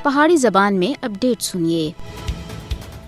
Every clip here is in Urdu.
پہاڑی زبان میں اپڈیٹ سنیے۔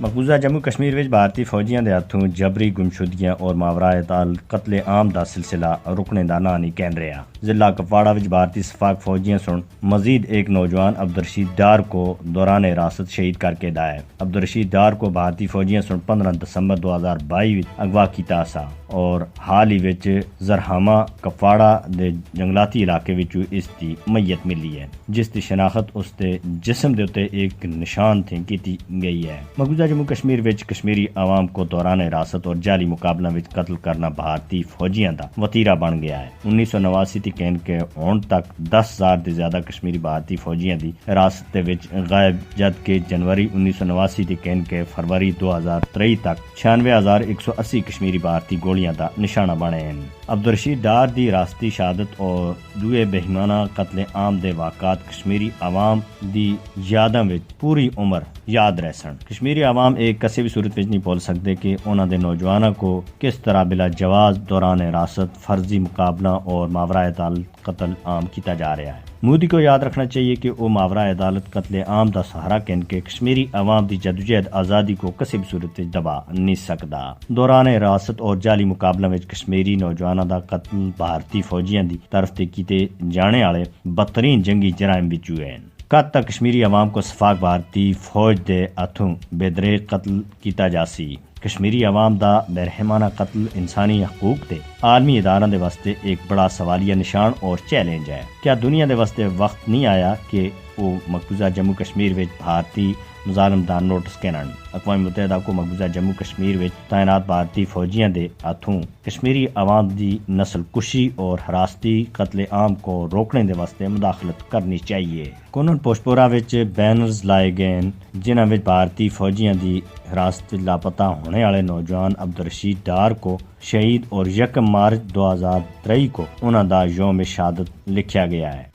مقبوضہ جموں کشمیر وچ بھارتی فوجیاں دے ہاتھوں جبری گمشدگیاں اور ماورائے طال قتل عام دا سلسلہ رکنے دا نام نہیں کہن رہا۔ ضلع کپواڑہ وچ بھارتی شفاق فوجیاں سن مزید ایک نوجوان عبدالرشید ڈار کو دوران حراست شہید کر کے دایا۔ عبدالرشید ڈار کو بھارتی فوجیاں سن 15 دسمبر 2022 اغوا کیتا سا اور حال ہی وچ زرہامہ کپواڑہ دے جنگلاتی علاقے وچوں اس دی میت ملی ہے، جس دی شناخت اس دے جسم دے اوتے ایک نشان تھی کیتی گئی ہے۔ مقبوضہ جموں کشمیر وچ کشمیری عوام کو دوران حراست اور جعلی مقابلہ وچ قتل کرنا بھارتی فوجیاں دا وتیرہ بن گیا ہے۔ 1989 تی کہن کے ہون تک 10,000 دے زیادہ کشمیری بھارتی فوجیاں دی حراست دے وچ غائب، جبکہ جنوری 1989 تی کہن کے فروری 2023 تک 96,180 کشمیری بھارتی گولیاں دا نشانہ بنے ہیں۔ عبدالرشید ڈار دی راستی شہادت اور دوئے بہیمانہ قتل عام دے واقعات کشمیری عوام دی یاداں وچ پوری عمر یاد رہ سن۔ کشمیری عوام ایک کسی بھی صورت وچ نہیں بول سکتے کہ انہاں دے نوجوانوں کو کس طرح بلا جواز دوران حراست، فرضی مقابلہ اور ماورائے طال قتل عام کیتا جا رہا ہے۔ مودی کو یاد رکھنا چاہیے کہ وہ ماورائے عدالت قتل عام دا سہارا کہن کے کشمیری عوام دی جدوجہد آزادی کو کسی بھی صورت وچ دبا نہیں سکدا۔ دوران حراست اور جعلی مقابلہ وچ کشمیری نوجوانوں دا قتل بھارتی فوجیاں دی طرف تے کیتے جانے والے بدترین جنگی جرائم وچوں ہیں۔ کد تک کشمیری عوام کو شفاق بھارتی فوج دے ہاتھوں بے دریغ قتل کیتا جاسی؟ کشمیری عوام دا بے-رحمانہ قتل انسانی حقوق دے عالمی اداروں دے واسطے ایک بڑا سوالیہ نشان اور چیلنج ہے۔ کیا دنیا دے واسطے وقت نہیں آیا کہ وہ مقبوضہ جموں کشمیر وچ بھارتی مظالم دا نوٹس کینن؟ اقوام متحدہ کو مقبوضہ جموں کشمیر وچ تعینات بھارتی فوجیاں دے ہاتھوں کشمیری عوام دی نسل کشی اور حراستی قتل عام کو روکنے دے واسطے مداخلت کرنی چاہیے۔ کونن پوشپورہ وچ بینرز لائے گئے جنہاں وچ بھارتی فوجیاں دی حراست لاپتہ ہونے والے نوجوان عبدالرشید ڈار کو شہید اور 1 مارچ 2023 کو انہاں دا یوم شہادت لکھیا گیا ہے۔